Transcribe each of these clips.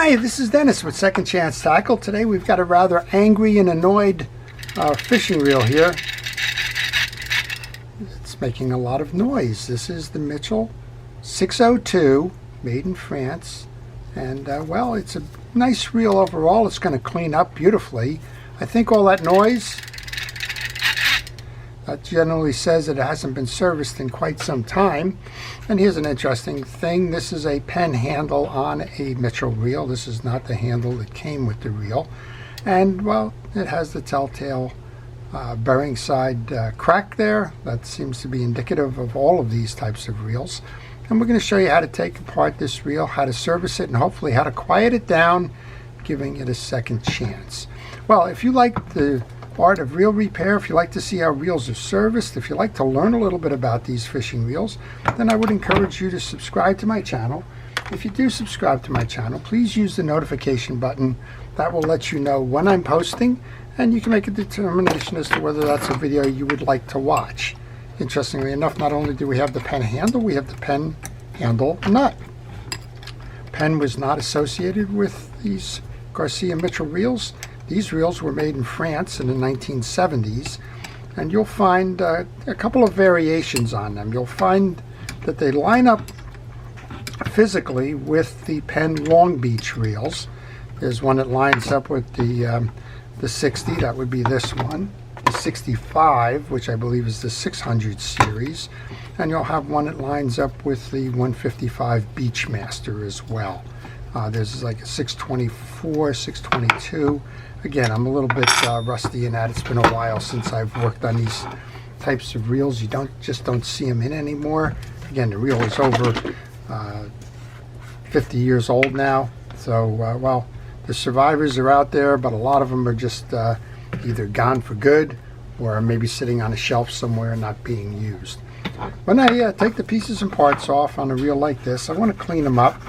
Hi, this is Dennis with Second Chance Tackle. Today we've got a rather angry and annoyed fishing reel here. It's making a lot of noise. This is the Mitchell 602, made in France. And well, it's a nice reel overall. It's going to clean up beautifully. I think all that noise, that generally says that it hasn't been serviced in quite some time. And here's an interesting thing. This is a pen handle on a Mitchell reel. This is not the handle that came with the reel. And well, it has the telltale bearing side crack there. That seems to be indicative of all of these types of reels. And we're going to show you how to take apart this reel, how to service it, and hopefully how to quiet it down, giving it a second chance. Well, if you like the art of reel repair, if you like to see how reels are serviced, if you like to learn a little bit about these fishing reels, then I would encourage you to subscribe to my channel. If you do subscribe to my channel, please use the notification button. That will let you know when I'm posting, and you can make a determination as to whether that's a video you would like to watch. Interestingly enough, not only do we have the pen handle, we have the pen handle nut. Pen was not associated with these Garcia Mitchell reels. These reels were made in France in the 1970s, and you'll find a couple of variations on them. You'll find that they line up physically with the Penn Long Beach reels. There's one that lines up with the 60, that would be this one. The 65, which I believe is the 600 series, and you'll have one that lines up with the 155 Beachmaster as well. There's like a 624, 622. Again, I'm a little bit rusty in that. It's been a while since I've worked on these types of reels. You just don't see them in anymore. Again, the reel is over 50 years old now. So, well, the survivors are out there, but a lot of them are just either gone for good or maybe sitting on a shelf somewhere not being used. When I take the pieces and parts off on a reel like this, I want to clean them up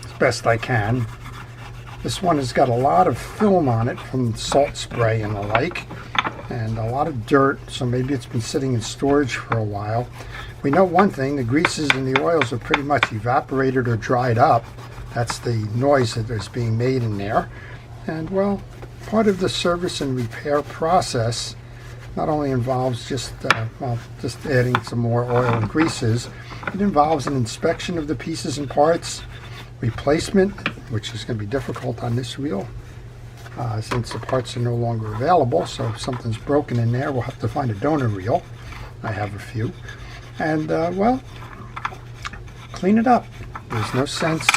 as best I can. This one has got a lot of film on it from salt spray and the like, and a lot of dirt, so maybe it's been sitting in storage for a while. We know one thing, the greases and the oils are pretty much evaporated or dried up. That's the noise that is being made in there. And well, part of the service and repair process not only involves just adding some more oil and greases, it involves an inspection of the pieces and parts, replacement, which is going to be difficult on this reel since the parts are no longer available. So if something's broken in there, we'll have to find a donor reel. I have a few. And well, clean it up. There's no sense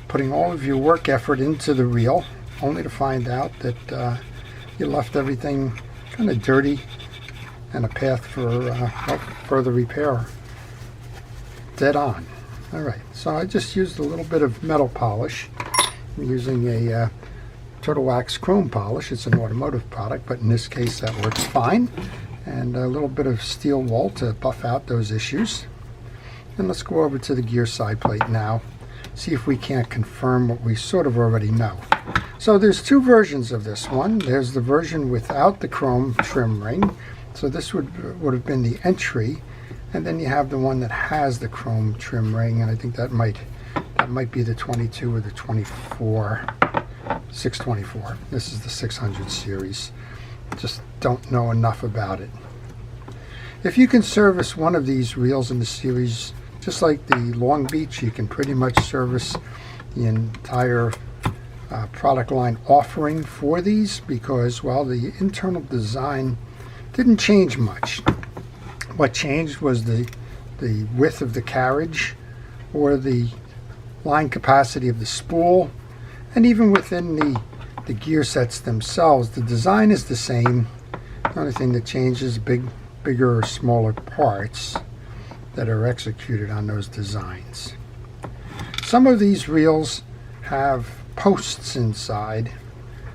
putting all of your work effort into the reel only to find out that you left everything kind of dirty and a path for further repair dead on. All right, so I just used a little bit of metal polish. I'm using a Turtle Wax chrome polish. It's an automotive product, but in this case that works fine. And a little bit of steel wool to buff out those issues. And let's go over to the gear side plate now, see if we can't confirm what we sort of already know. So there's two versions of this one. There's the version without the chrome trim ring. So this would have been the entry. And then you have the one that has the chrome trim ring, and I think that might be the 22 or the 24, 624. This is the 600 series. Just don't know enough about it. If you can service one of these reels in the series, just like the Long Beach, you can pretty much service the entire product line offering for these because, well, the internal design didn't change much. What changed was the width of the carriage or the line capacity of the spool, and even within the gear sets themselves, the design is the same. The only thing that changes is bigger or smaller parts that are executed on those designs. Some of these reels have posts inside.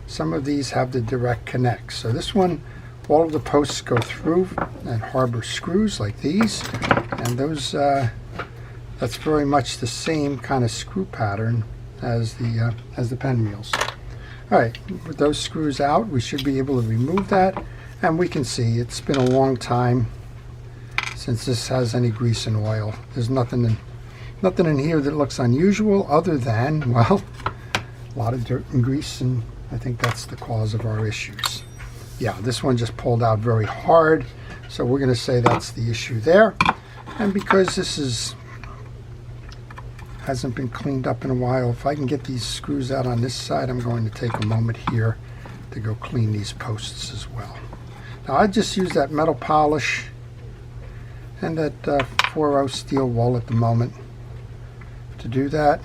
Some of these have the direct connect. So this one, all of the posts go through and harbor screws like these, and those that's very much the same kind of screw pattern as the pen reels. All right, with those screws out, we should be able to remove that, and we can see it's been a long time since this has any grease and oil. There's nothing in here that looks unusual other than, well, A lot of dirt and grease, and I think that's the cause of our issues. Yeah, this one just pulled out very hard, so we're going to say that's the issue there. And because this hasn't been cleaned up in a while, if I can get these screws out on this side, I'm going to take a moment here to go clean these posts as well. Now I just use that metal polish and that 4-0 steel wool at the moment to do that.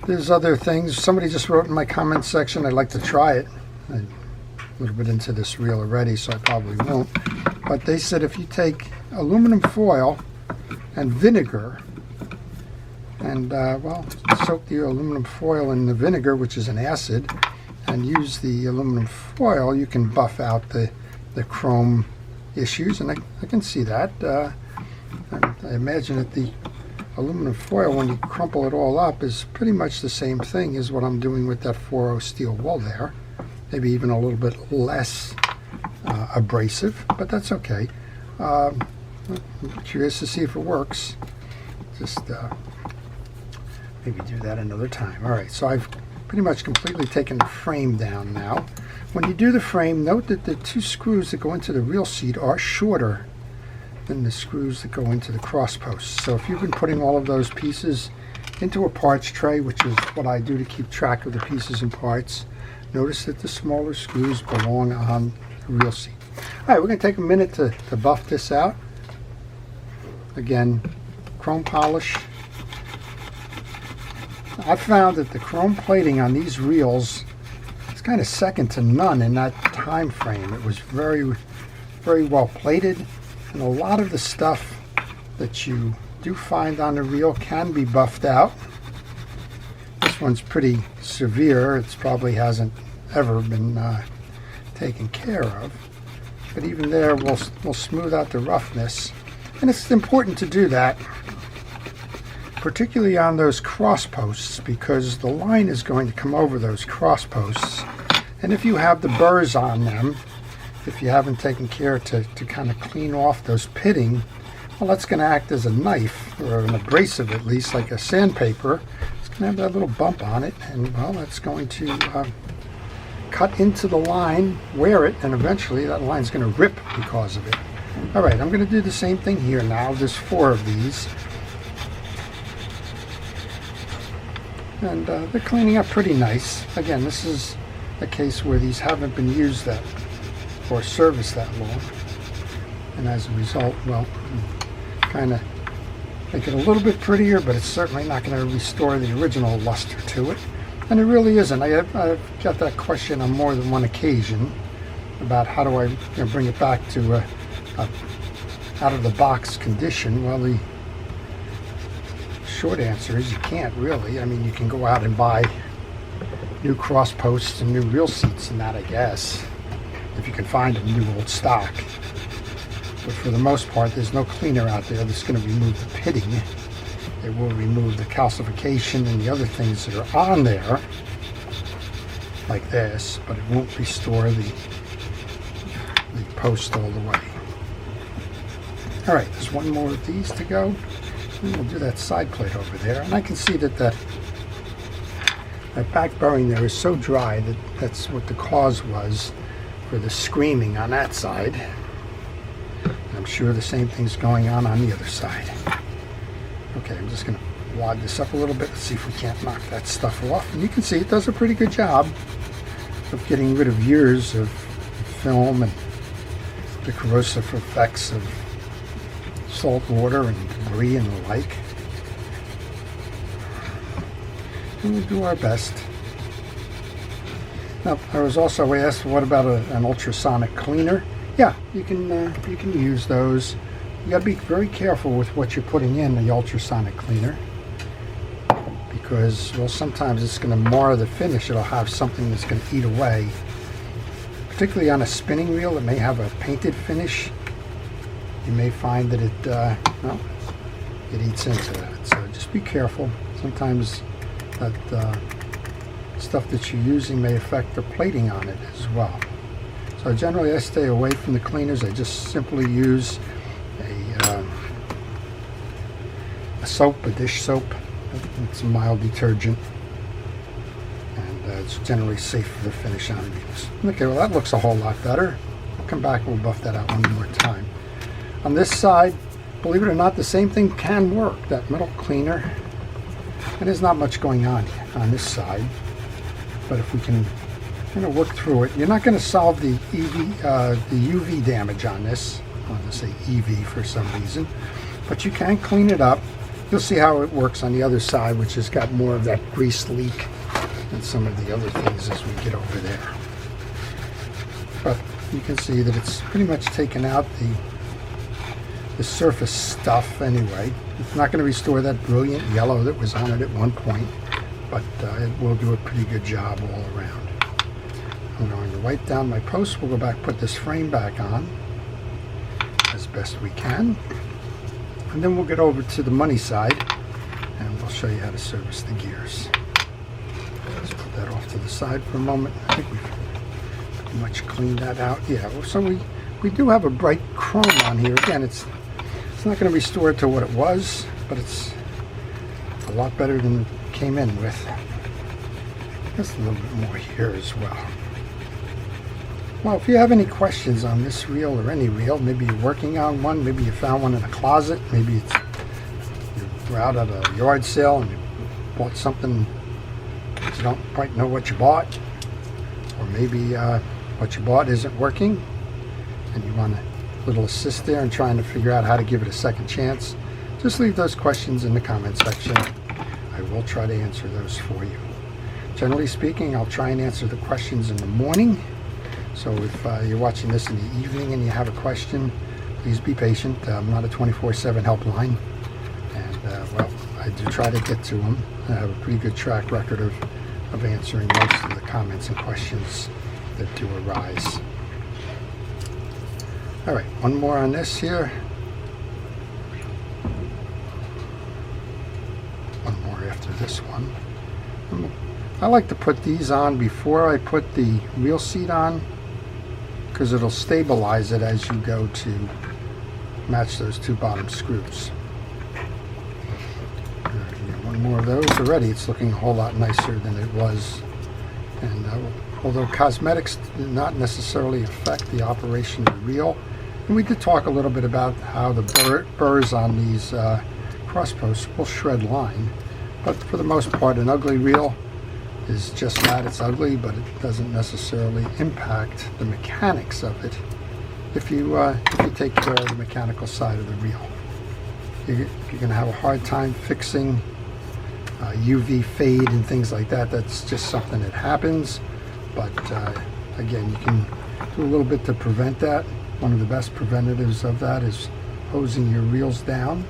There's other things. Somebody just wrote in my comment section, I'd like to try it. I'm a little bit into this reel already, so I probably won't. But they said if you take aluminum foil and vinegar and, well, soak the aluminum foil in the vinegar, which is an acid, and use the aluminum foil, you can buff out the chrome issues, and I can see that. I imagine that the aluminum foil, when you crumple it all up, is pretty much the same thing as what I'm doing with that 4-0 steel wool there. Maybe even a little bit less abrasive, but that's okay. I'm curious to see if it works. Just maybe do that another time. All right, so I've pretty much completely taken the frame down now. When you do the frame, note that the 2 screws that go into the reel seat are shorter than the screws that go into the cross posts. So if you've been putting all of those pieces into a parts tray, which is what I do to keep track of the pieces and parts, notice that the smaller screws belong on the reel seat. All right, we're going to take a minute to buff this out. Again, chrome polish. I found that the chrome plating on these reels is kind of second to none in that time frame. It was very, very well plated, and a lot of the stuff that you do find on the reel can be buffed out. This one's pretty severe. It probably hasn't ever been taken care of, but even there we'll smooth out the roughness, and it's important to do that, particularly on those cross posts, because the line is going to come over those cross posts, and if you have the burrs on them, if you haven't taken care to kind of clean off those pitting, well, that's going to act as a knife, or an abrasive at least, like a sandpaper. It's going to have that little bump on it, and well, that's going to cut into the line, wear it, and eventually that line's going to rip because of it. All right, I'm going to do the same thing here now. There's 4 of these. And they're cleaning up pretty nice. Again, this is a case where these haven't been used that or serviced that long, and as a result, well, kind of make it a little bit prettier, but it's certainly not going to restore the original luster to it, and it really isn't. I've got that question on more than one occasion about how do I bring it back to a out of the box condition. Well, the short answer is you can't really. I mean, you can go out and buy new cross posts and new reel seats and that, I guess, if you can find a new old stock. But for the most part, there's no cleaner out there that's going to remove the pitting. It will remove the calcification and the other things that are on there, like this, but it won't restore the post all the way. All right, there's one more of these to go. And we'll do that side plate over there, and I can see that that back bearing there is so dry that that's what the cause was for the screaming on that side. And I'm sure the same thing's going on the other side. Okay, I'm just going to wad this up a little bit and see if we can't knock that stuff off. And you can see it does a pretty good job of getting rid of years of film and the corrosive effects of salt water and debris and the like. And we'll do our best. Now, I was also asked, what about an ultrasonic cleaner? Yeah, you can use those. You got to be very careful with what you're putting in the ultrasonic cleaner, because, well, sometimes it's going to mar the finish. It'll have something that's going to eat away. Particularly on a spinning reel, it may have a painted finish. You may find that it eats into that. So just be careful. Sometimes that stuff that you're using may affect the plating on it as well. So generally I stay away from the cleaners. I just simply use a soap, a dish soap. It's a mild detergent. it's generally safe for the finish on reels. Okay, well that looks a whole lot better. We'll come back and we'll buff that out one more time. On this side, believe it or not, the same thing can work. That metal cleaner, and there's not much going on this side, but if we can work through it, you're not going to solve the UV damage on this. I want to say EV for some reason, but you can clean it up. You'll see how it works on the other side, which has got more of that grease leak and some of the other things as we get over there. But you can see that it's pretty much taken out the surface stuff anyway. It's not going to restore that brilliant yellow that was on it at one point, but it will do a pretty good job all around. I'm going to wipe down my post. We'll go back, put this frame back on as best we can. And then we'll get over to the money side and we'll show you how to service the gears. Let's put that off to the side for a moment. I think we've pretty much cleaned that out. Yeah, so we do have a bright chrome on here. Again, it's not going to restore it to what it was, but it's a lot better than it came in with. Just a little bit more here as well. Well, if you have any questions on this reel or any reel, maybe you're working on one, maybe you found one in a closet, maybe you're out at a yard sale and you bought something that you don't quite know what you bought, or maybe what you bought isn't working and you want a little assist there in trying to figure out how to give it a second chance, just leave those questions in the comment section. I will try to answer those for you. Generally speaking, I'll try and answer the questions in the morning. So if you're watching this in the evening and you have a question, please be patient. I'm not a 24/7 helpline, and well, I do try to get to them. I have a pretty good track record of answering most of the comments and questions that do arise. All right, one more on this here. One more after this one. I like to put these on before I put the reel seat on, because it'll stabilize it as you go to match those two bottom screws. One more of those already. It's looking a whole lot nicer than it was. And although cosmetics do not necessarily affect the operation of the reel, and we did talk a little bit about how the burrs on these cross posts will shred line, but for the most part, an ugly reel is just that. It's ugly, but it doesn't necessarily impact the mechanics of it if you take care of the mechanical side of the reel. You're going to have a hard time fixing UV fade and things like that. That's just something that happens, but again, you can do a little bit to prevent that. One of the best preventatives of that is hosing your reels down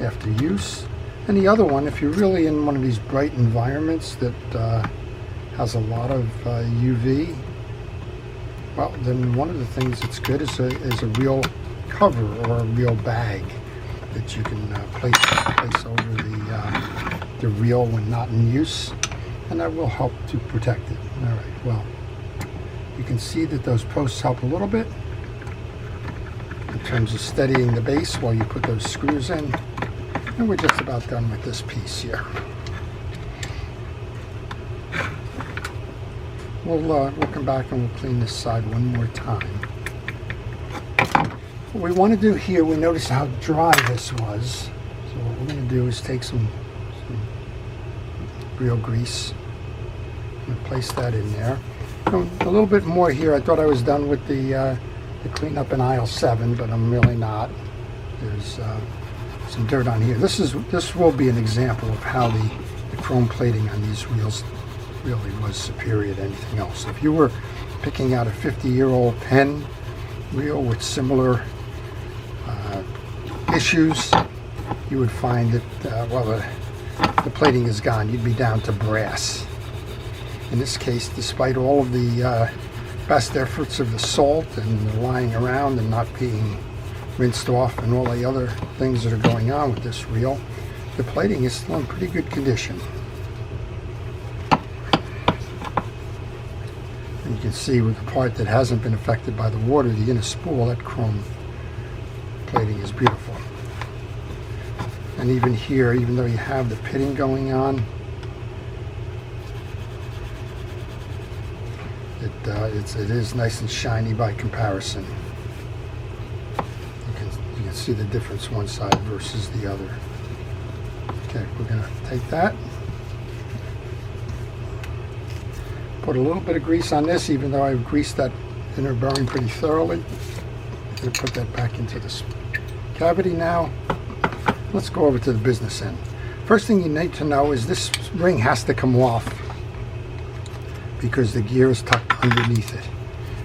after use. And the other one, if you're really in one of these bright environments that has a lot of UV, well, then one of the things that's good is a reel cover or a reel bag that you can place over the reel when not in use, and that will help to protect it. All right, well, you can see that those posts help a little bit in terms of steadying the base while you put those screws in. And we're just about done with this piece here. We'll come back and we'll clean this side one more time. What we want to do here, we notice how dry this was. So what we're going to do is take some reel grease and place that in there. A little bit more here. I thought I was done with the cleanup in aisle 7, but I'm really not. There's some dirt on here. This will be an example of how the chrome plating on these reels really was superior to anything else. If you were picking out a 50-year-old Penn reel with similar issues, you would find that well, the plating is gone. You'd be down to brass. In this case, despite all of the best efforts of the salt and the lying around and not being rinsed off and all the other things that are going on with this reel, the plating is still in pretty good condition. And you can see with the part that hasn't been affected by the water, the inner spool, that chrome plating is beautiful. And even here, even though you have the pitting going on, it is nice and shiny by comparison. You can see the difference one side versus the other. Okay, we're going to take that, put a little bit of grease on this, even though I've greased that inner bearing pretty thoroughly. I'm going to put that back into this cavity now. Let's go over to the business end. First thing you need to know is this ring has to come off because the gear is tucked underneath it.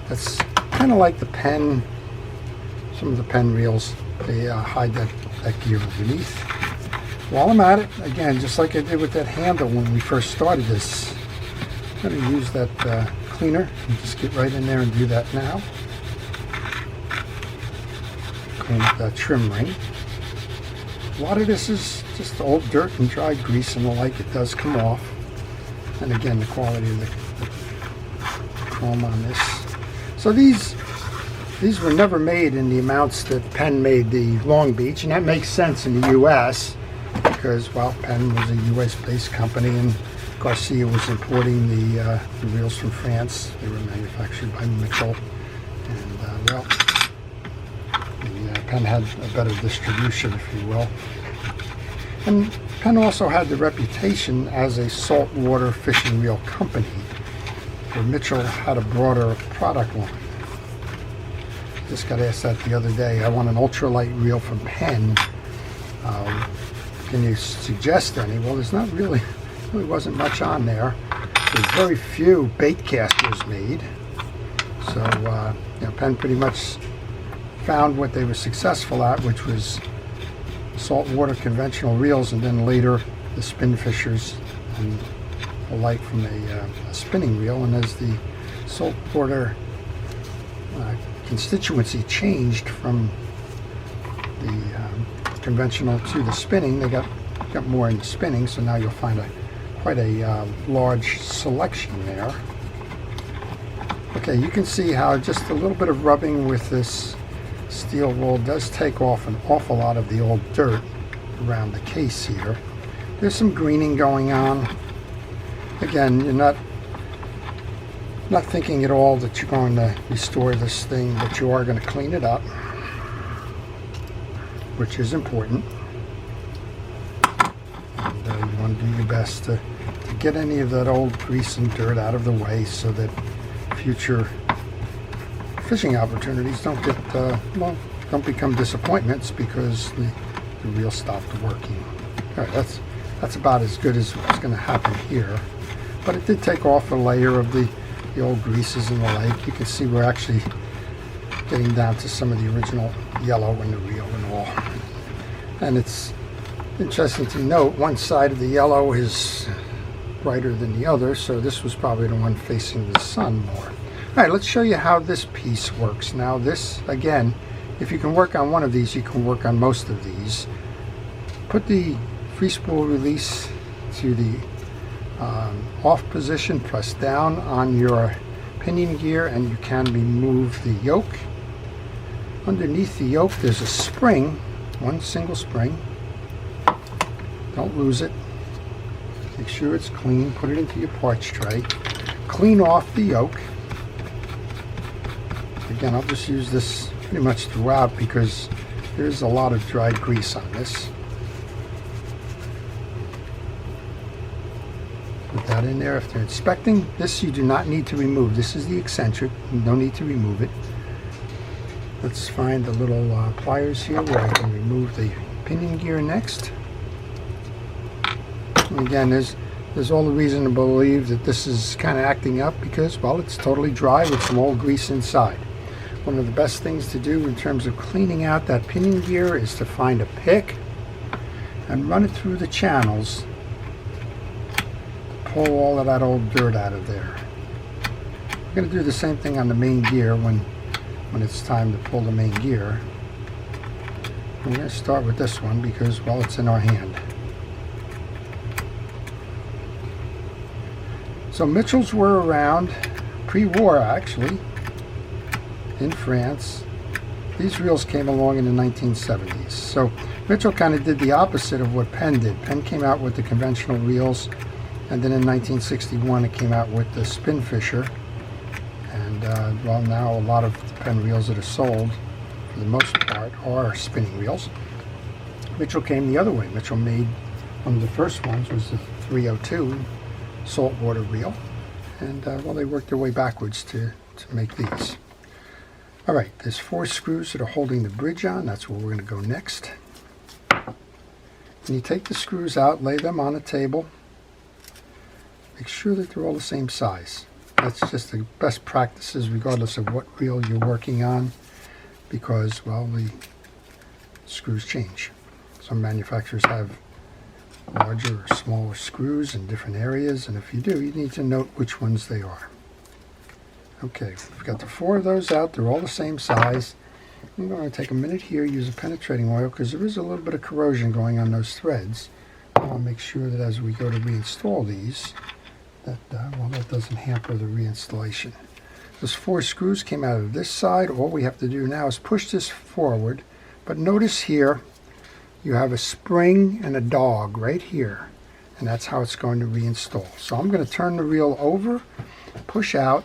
That's kind of like the pen, some of the pen reels, they hide that gear underneath. While I'm at it, again, just like I did with that handle when we first started this, I'm going to use that cleaner and just get right in there and do that now. Clean up that trim ring. A lot of this is just old dirt and dry grease and the like. It does come off. And again, the quality of the chrome on this. So these were never made in the amounts that Penn made the Long Beach, and that makes sense in the U.S. because, well, Penn was a U.S.-based company, and Garcia was importing the reels from France. They were manufactured by Mitchell, and well, Penn had a better distribution, if you will. And Penn also had the reputation as a saltwater fishing reel company, where Mitchell had a broader product line. Just got asked that the other day. I want an ultralight reel from Penn. Can you suggest any? Well, there's not really wasn't much on there. There's very few bait casters made. So Penn pretty much found what they were successful at, which was saltwater conventional reels, and then later the spin fishers and the like from a spinning reel. And as the saltwater constituency changed from the conventional to the spinning, they got more into spinning, so now you'll find quite a large selection there. Okay, you can see how just a little bit of rubbing with this steel wool does take off an awful lot of the old dirt around the case here. There's some greening going on. Again, you're not thinking at all that you're going to restore this thing, but you are going to clean it up, which is important. And you want to do your best to get any of that old grease and dirt out of the way so that future fishing opportunities don't become disappointments because the reel stopped working. All right, that's about as good as what's going to happen here. But it did take off a layer of the old greases and the like. You can see we're actually getting down to some of the original yellow in the reel and all. And it's interesting to note one side of the yellow is brighter than the other, so this was probably the one facing the sun more. All right, let's show you how this piece works. Now this, again, if you can work on one of these, you can work on most of these. Put the free spool release to the off position, press down on your pinion gear, and you can remove the yoke. Underneath the yoke there's a spring, one single spring. Don't lose it. Make sure it's clean. Put it into your parts tray. Clean off the yoke. Again, I'll just use this pretty much throughout because there's a lot of dry grease on this. Put that in there. If they're inspecting, this you do not need to remove. This is the eccentric. No need to remove it. Let's find the little pliers here where I can remove the pinion gear next. And again, there's all the reason to believe that this is kind of acting up because, well, it's totally dry with some old grease inside. One of the best things to do in terms of cleaning out that pinion gear is to find a pick and run it through the channels. Pull all of that old dirt out of there. I'm going to do the same thing on the main gear when it's time to pull the main gear. I'm going to start with this one because, well, it's in our hand. So Mitchells were around pre-war, actually, in France. These reels came along in the 1970s. So Mitchell kind of did the opposite of what Penn did. Penn came out with the conventional reels, and then in 1961 it came out with the spin fisher. And well, now a lot of the pen reels that are sold, for the most part, are spinning reels. Mitchell came the other way. Mitchell made one of the first ones was the 302 saltwater reel, and well, they worked their way backwards to make these. All right, there's 4 screws that are holding the bridge on. That's where we're going to go next. And you take the screws out, lay them on a table. Make sure that they're all the same size. That's just the best practices regardless of what reel you're working on, because, well, the screws change. Some manufacturers have larger or smaller screws in different areas, and if you do, you need to note which ones they are. Okay, we've got the 4 of those out. They're all the same size. I'm going to take a minute here, use a penetrating oil, because there is a little bit of corrosion going on those threads. I'll make sure that as we go to reinstall these, that well, that doesn't hamper the reinstallation. Those 4 screws came out of this side. All we have to do now is push this forward, but notice here you have a spring and a dog right here, and that's how it's going to reinstall. So I'm going to turn the reel over, push out,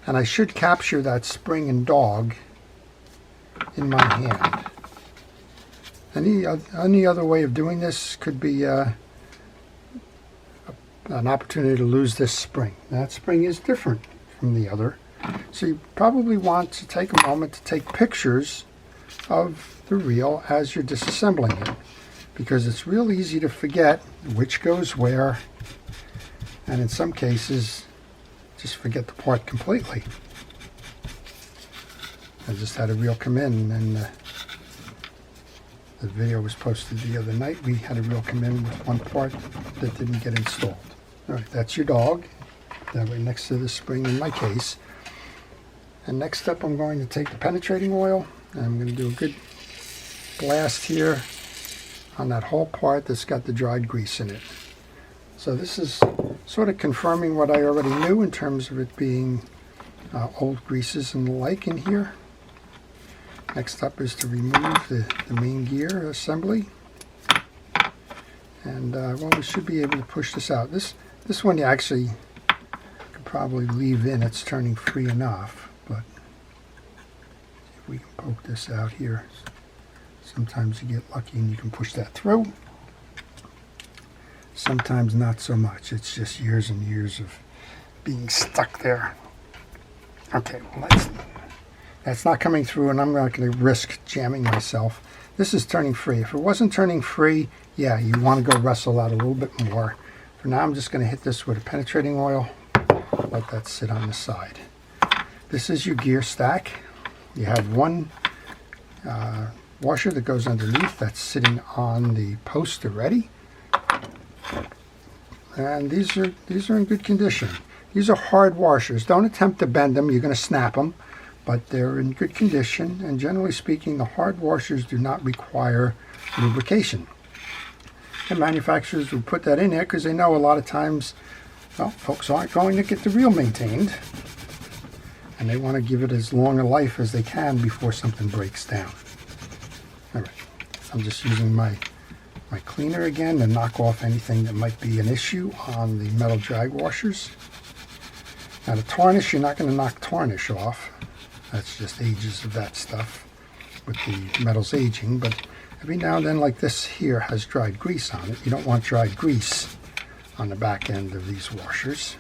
and I should capture that spring and dog in my hand. Any other way of doing this could be an opportunity to lose this spring. That spring is different from the other, so you probably want to take a moment to take pictures of the reel as you're disassembling it, because it's real easy to forget which goes where, and in some cases just forget the part completely. I just had a reel come in, and the video was posted the other night. We had a reel come in with one part that didn't get installed. All right, that's your dog. That right next to the spring in my case. And next up, I'm going to take the penetrating oil, and I'm going to do a good blast here on that whole part that's got the dried grease in it. So this is sort of confirming what I already knew in terms of it being old greases and the like in here. Next up is to remove the main gear assembly. And well, we should be able to push this out. This one you actually could probably leave in. It's turning free enough, but if we can poke this out here. Sometimes you get lucky and you can push that through. Sometimes not so much. It's just years and years of being stuck there. Okay, well, that's not coming through, and I'm not going to risk jamming myself. This is turning free. If it wasn't turning free, yeah, you want to go wrestle out a little bit more. For now, I'm just going to hit this with a penetrating oil. Let that sit on the side. This is your gear stack. You have one washer that goes underneath that's sitting on the post already, and these are in good condition. These are hard washers. Don't attempt to bend them, you're going to snap them, but they're in good condition, and generally speaking, the hard washers do not require lubrication. And manufacturers will put that in there because they know a lot of times, well, folks aren't going to get the reel maintained, and they want to give it as long a life as they can before something breaks down. All right, I'm just using my cleaner again to knock off anything that might be an issue on the metal drag washers. Now the tarnish, you're not going to knock tarnish off. That's just ages of that stuff with the metals aging, but every now and then, like this here has dried grease on it. You don't want dried grease on the back end of these washers.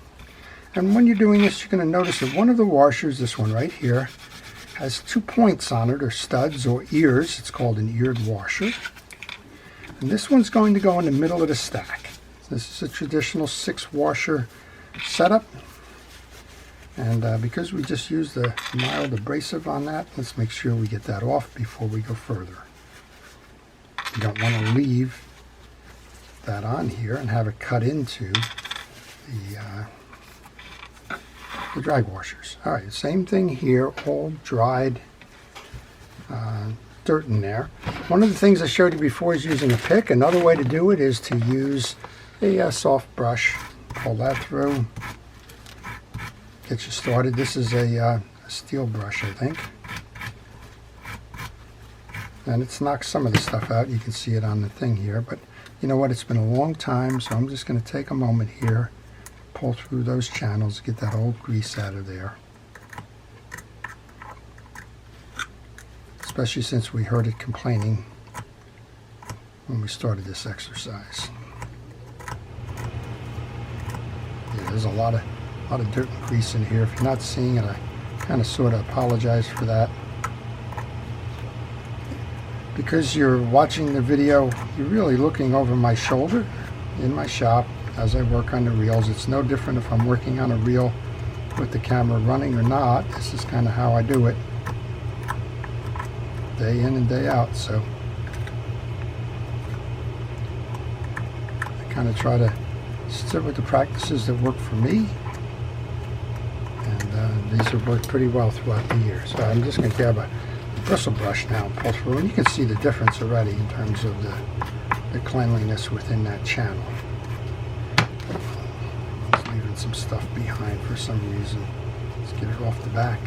And when you're doing this, you're going to notice that one of the washers, this one right here, has 2 points on it, or studs, or ears. It's called an eared washer. And this one's going to go in the middle of the stack. This is a traditional 6-washer setup. And because we just used the mild abrasive on that, let's make sure we get that off before we go further. You don't want to leave that on here and have it cut into the drag washers. All right, same thing here, all dried dirt in there. One of the things I showed you before is using a pick. Another way to do it is to use a soft brush. Pull that through. Get you started. This is a steel brush, I think. And it's knocked some of the stuff out. You can see it on the thing here. But you know what? It's been a long time, so I'm just going to take a moment here, pull through those channels, get that old grease out of there. Especially since we heard it complaining when we started this exercise. Yeah, there's a lot of dirt and grease in here. If you're not seeing it, I kind of sort of apologize for that. Because you're watching the video, you're really looking over my shoulder in my shop as I work on the reels. It's no different if I'm working on a reel with the camera running or not. This is kind of how I do it, day in and day out. So I kind of try to stick with the practices that work for me, and these have worked pretty well throughout the year. So I'm just going to grab a bristle brush now and pull through, and you can see the difference already in terms of the cleanliness within that channel. I was leaving some stuff behind for some reason. Let's get it off the back.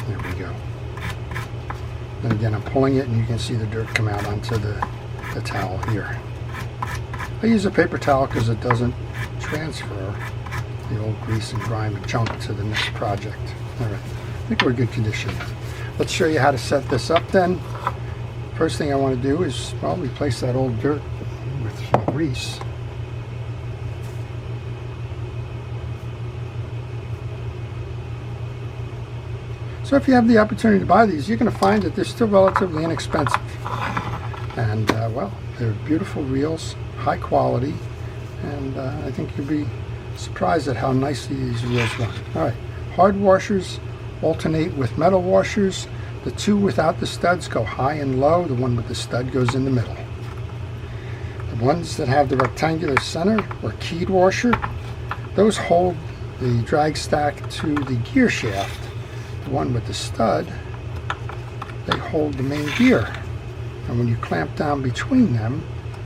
There we go. And again, I'm pulling it and you can see the dirt come out onto the towel here. I use a paper towel because it doesn't transfer the old grease and grime and junk to the next project. All right, I think we're in good condition. Let's show you how to set this up then. First thing I want to do is, well, replace that old dirt with some grease. So if you have the opportunity to buy these, you're going to find that they're still relatively inexpensive. And, well, they're beautiful reels, high quality, and I think you'll be surprised at how nicely these reels run. All right, hard washers alternate with metal washers. The two without the studs go high and low. The one with the stud goes in the middle. The ones that have the rectangular center or keyed washer, those hold the drag stack to the gear shaft. The one with the stud, they hold the main gear. And when you clamp down between them,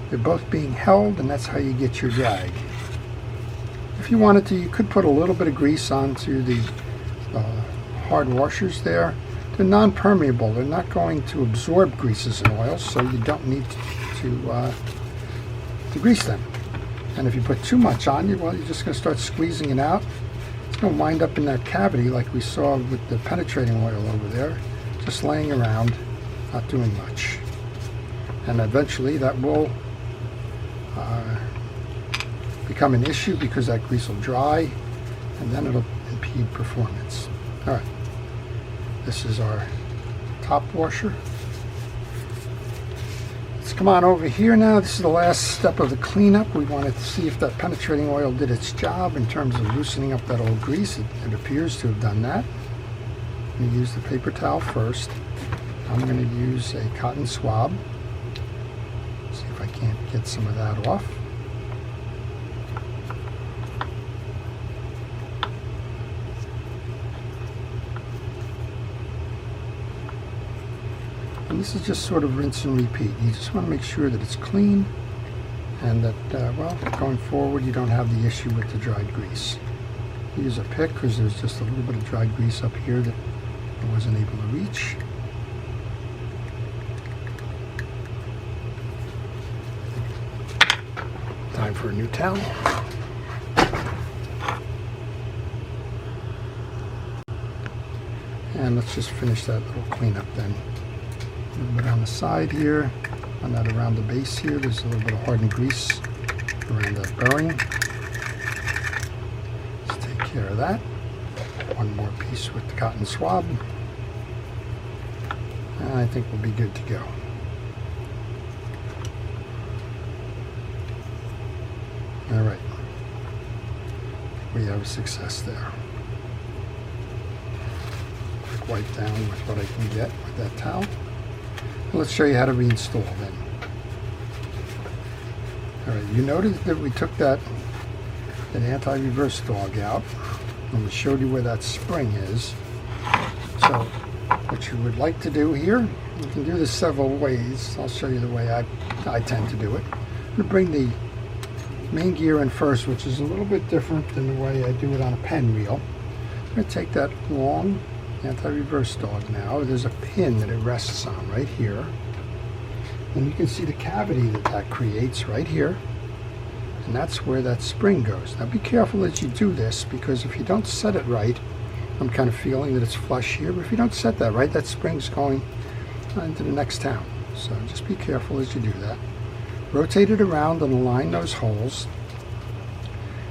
they're both being held, and that's how you get your drag. If you wanted to, you could put a little bit of grease onto the hard washers there. They're non-permeable. They're not going to absorb greases and oils, so you don't need to grease them. And if you put too much on, well, you're just going to start squeezing it out. It's going to wind up in that cavity like we saw with the penetrating oil over there, just laying around, not doing much. And eventually that will become an issue because that grease will dry, and then it'll impede performance. All right, this is our top washer. Let's come on over here now. This is the last step of the cleanup. We wanted to see if that penetrating oil did its job in terms of loosening up that old grease. It appears to have done that. I'm going to use the paper towel first. I'm going to use a cotton swab. See if I can't get some of that off. And this is just sort of rinse and repeat. You just want to make sure that it's clean and that, well, going forward you don't have the issue with the dried grease. Use a pick because there's just a little bit of dried grease up here that I wasn't able to reach. Time for a new towel. And let's just finish that little cleanup then. A little bit on the side here, on that around the base here, there's a little bit of hardened grease around that bearing. Let's take care of that. One more piece with the cotton swab. And I think we'll be good to go. All right, we have success there. Quick wipe down with what I can get with that towel. Let's show you how to reinstall then. All right, you notice that we took that anti-reverse dog out, and we showed you where that spring is. So what you would like to do here, you can do this several ways. I'll show you the way I tend to do it. I'm going to bring the main gear in first, which is a little bit different than the way I do it on a pen reel. I'm going to take that long anti-reverse dog now. There's a pin that it rests on right here, and you can see the cavity that creates right here. and that's where that spring goes. Now be careful as you do this, because if you don't set it right, I'm kind of feeling that it's flush here, but if you don't set that right, that spring's going into the next town. So just be careful as you do that. Rotate it around and align those holes.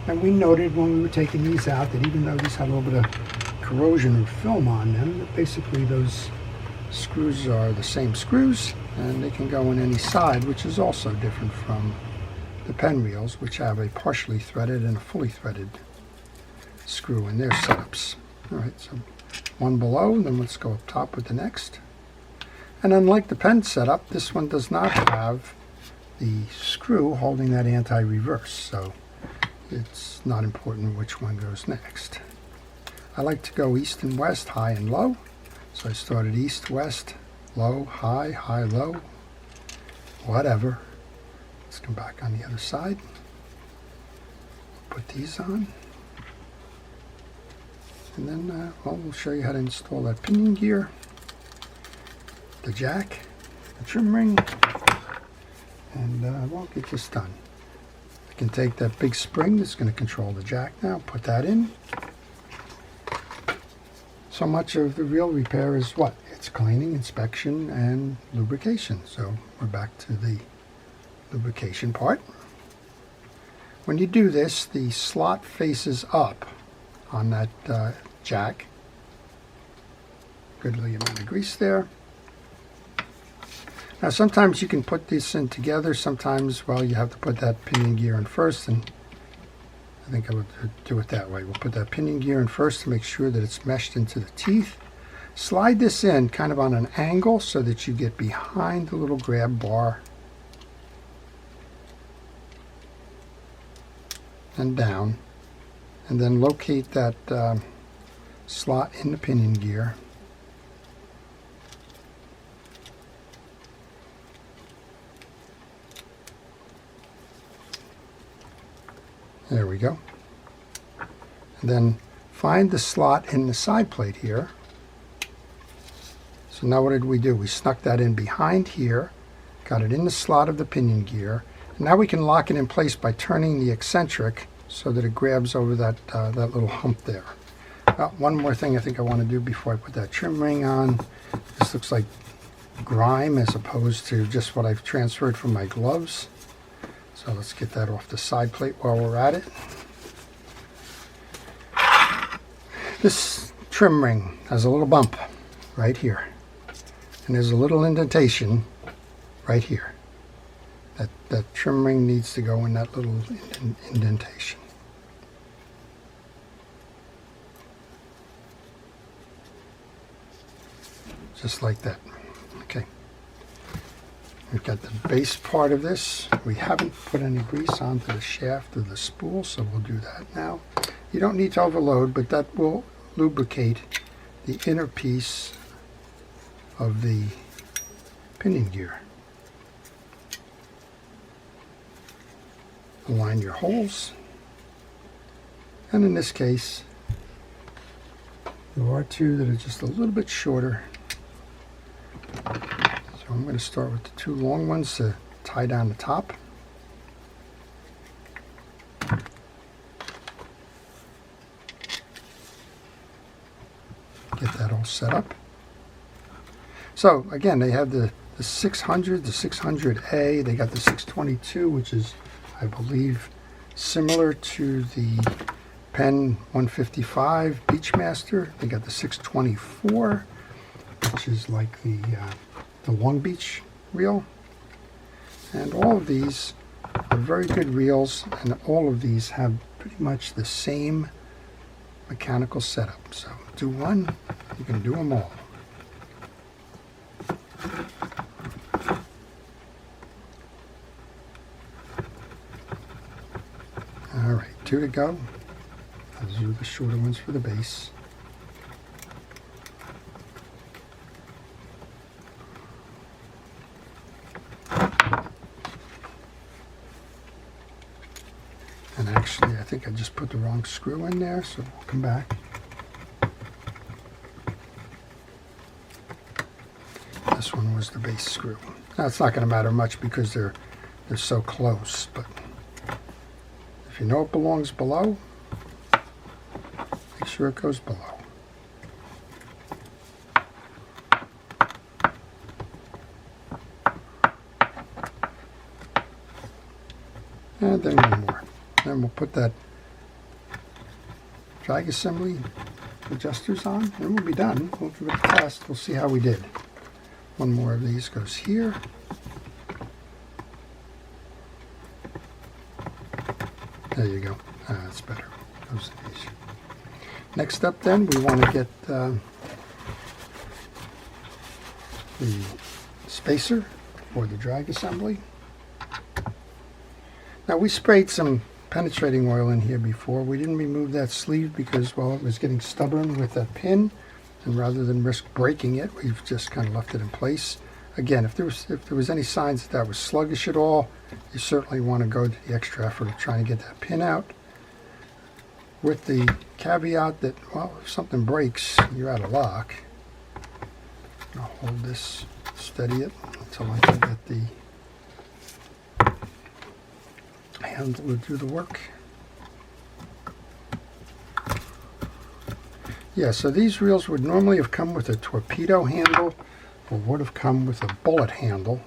And we noted when we were taking these out that even though these have a little bit of corrosion or film on them, that basically those screws are the same screws, and they can go in any side, which is also different from the pen reels, which have a partially threaded and a fully threaded screw in their setups. All right, so one below, then let's go up top with the next. And unlike the pen setup, this one does not have the screw holding that anti-reverse, so it's not important which one goes next. I like to go east and west, high and low. So I started east, west, low, high, low, whatever. Let's come back on the other side. Put these on. And then well, we'll show you how to install that pinion gear, the jack, the trim ring, and we'll get this done. I can take that big spring that's going to control the jack now, put that in. So much of the reel repair is what? It's cleaning, inspection, and lubrication. So we're back to the lubrication part. When you do this, the slot faces up on that jack. Goodly amount of grease there. Now sometimes you can put this in together, sometimes, well, you have to put that pinion gear in first, and I think I would do it that way. We'll put that pinion gear in first to make sure that it's meshed into the teeth. Slide this in kind of on an angle so that you get behind the little grab bar and down, and then locate that slot in the pinion gear. There we go. And then find the slot in the side plate here. So now what did we do? We snuck that in behind here, got it in the slot of the pinion gear, and now we can lock it in place by turning the eccentric so that it grabs over that, that little hump there. One more thing I think I want to do before I put that trim ring on. This looks like grime as opposed to just what I've transferred from my gloves. So let's get that off the side plate while we're at it. This trim ring has a little bump right here. And there's a little indentation right here. That trim ring needs to go in that little indentation. Just like that. Okay. We've got the base part of this. We haven't put any grease onto the shaft or the spool, so we'll do that now. You don't need to overload, but that will lubricate the inner piece of the pinion gear. Align your holes. And in this case, there are two that are just a little bit shorter. So I'm going to start with the two long ones to tie down the top. Get that all set up. So again, they have the 600, the 600A, they got the 622, which is, I believe, similar to the Pen 155 Beachmaster. They got the 624, which is like the Long Beach reel. And all of these are very good reels, and all of these have pretty much the same mechanical setup. So do one, you can do them all. All right, two to go. Those are the shorter ones for the base. And actually, I think I just put the wrong screw in there, so we'll come back. This one was the base screw. Now, it's not going to matter much because they're so close, but If you know it belongs below, make sure it goes below. And then one more. Then we'll put that drag assembly adjusters on, and we'll be done. We'll give it a test. We'll see how we did. One more of these goes here. There you go. That's better. Those are these. Next up then, we want to get the spacer for the drag assembly. Now we sprayed some penetrating oil in here before. We didn't remove that sleeve because, well, it was getting stubborn with that pin, and rather than risk breaking it, we've just kind of left it in place. Again, if there was any signs that was sluggish at all, you certainly want to go to the extra effort of trying to get that pin out, with the caveat that, well, if something breaks, you're out of luck. I'll hold this, steady it until I can get the handle to do the work. Yeah, so these reels would normally have come with a torpedo handle, or would have come with a bullet handle,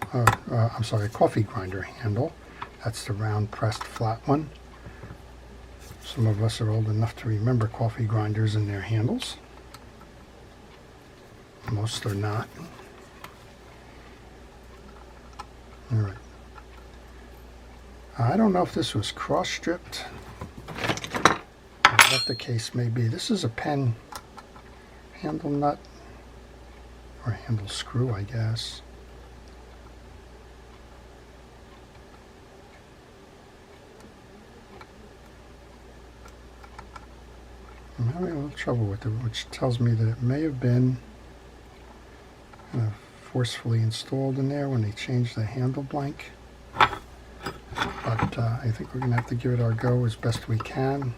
I'm sorry, a coffee grinder handle. That's the round pressed flat one. Some of us are old enough to remember coffee grinders and their handles. Most are not. All right. I don't know if this was cross-stripped, or what the case may be. This is a pen handle nut, or handle screw, I guess. I'm having a little trouble with it, which tells me that it may have been kind of forcefully installed in there when they changed the handle blank. But I think we're going to have to give it our go as best we can,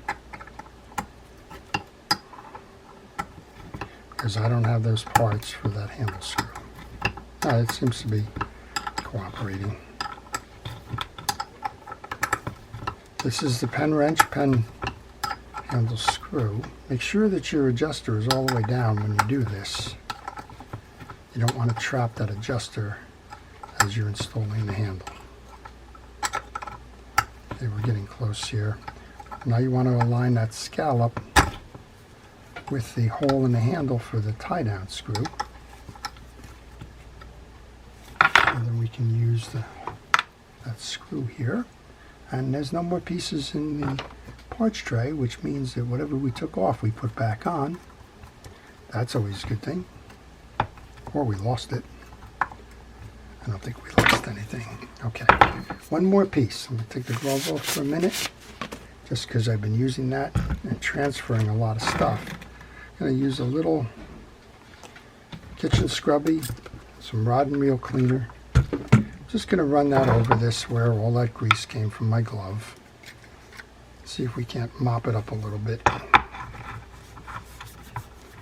because I don't have those parts for that handle screw. It seems to be cooperating. This is the pen wrench, pen handle screw. Make sure that your adjuster is all the way down when you do this. You don't want to trap that adjuster as you're installing the handle. Okay, we're getting close here. Now you want to align that scallop with the hole in the handle for the tie-down screw. And then we can use that screw here. And there's no more pieces in the parts tray, which means that whatever we took off we put back on. That's always a good thing. Or we lost it. I don't think we lost anything. Okay, one more piece. I'm going to take the glove off for a minute, just because I've been using that and transferring a lot of stuff. I'm going to use a little kitchen scrubby, some rod and reel cleaner. Just going to run that over this where all that grease came from my glove. See if we can't mop it up a little bit.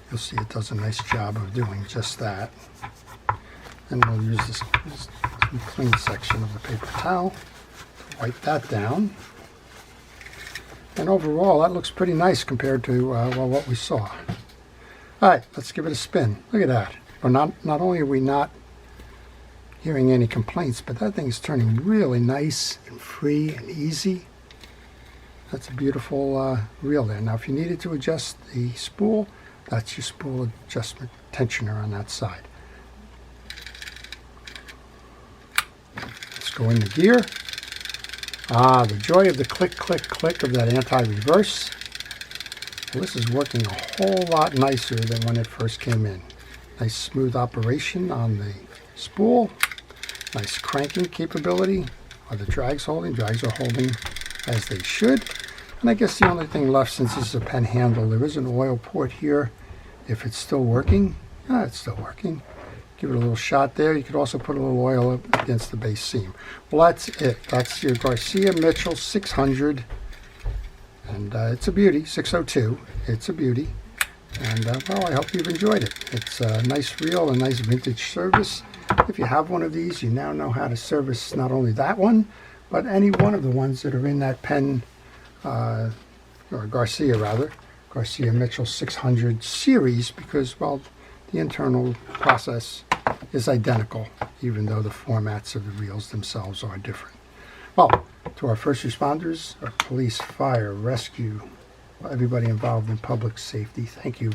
You'll see it does a nice job of doing just that. And we'll use this clean section of the paper towel to wipe that down. And overall, that looks pretty nice compared to well, what we saw. All right, let's give it a spin. Look at that. Well, not only are we not hearing any complaints, but that thing is turning really nice and free and easy. That's a beautiful reel there. Now, if you needed to adjust the spool, that's your spool adjustment tensioner on that side. Let's go into gear. The joy of the click, click, click of that anti-reverse. Well, this is working a whole lot nicer than when it first came in. Nice smooth operation on the spool. Nice cranking capability. Are the drags holding? Drags are holding as they should. And I guess the only thing left, since this is a pen handle, there is an oil port here. If it's still working, it's still working. Give it a little shot there. You could also put a little oil up against the base seam. Well, that's it. That's your Garcia Mitchell 600. And it's a beauty, 602. It's a beauty. And, well, I hope you've enjoyed it. It's a nice reel, a nice vintage service. If you have one of these, you now know how to service not only that one, but any one of the ones that are in that pen or Garcia rather, Garcia Mitchell 600 series, because, well, the internal process is identical, even though the formats of the reels themselves are different. Well, to our first responders, our police, fire, rescue, everybody involved in public safety, thank you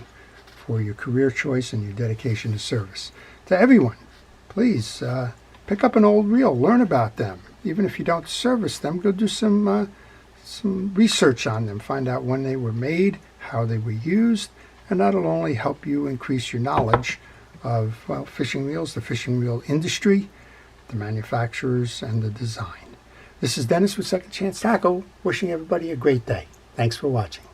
for your career choice and your dedication to service. To everyone, please pick up an old reel, learn about them. Even if you don't service them, go do some research on them, find out when they were made, how they were used, and that'll only help you increase your knowledge of, well, fishing reels, the fishing reel industry, the manufacturers, and the design. This is Dennis with Second Chance Tackle, wishing everybody a great day. Thanks for watching.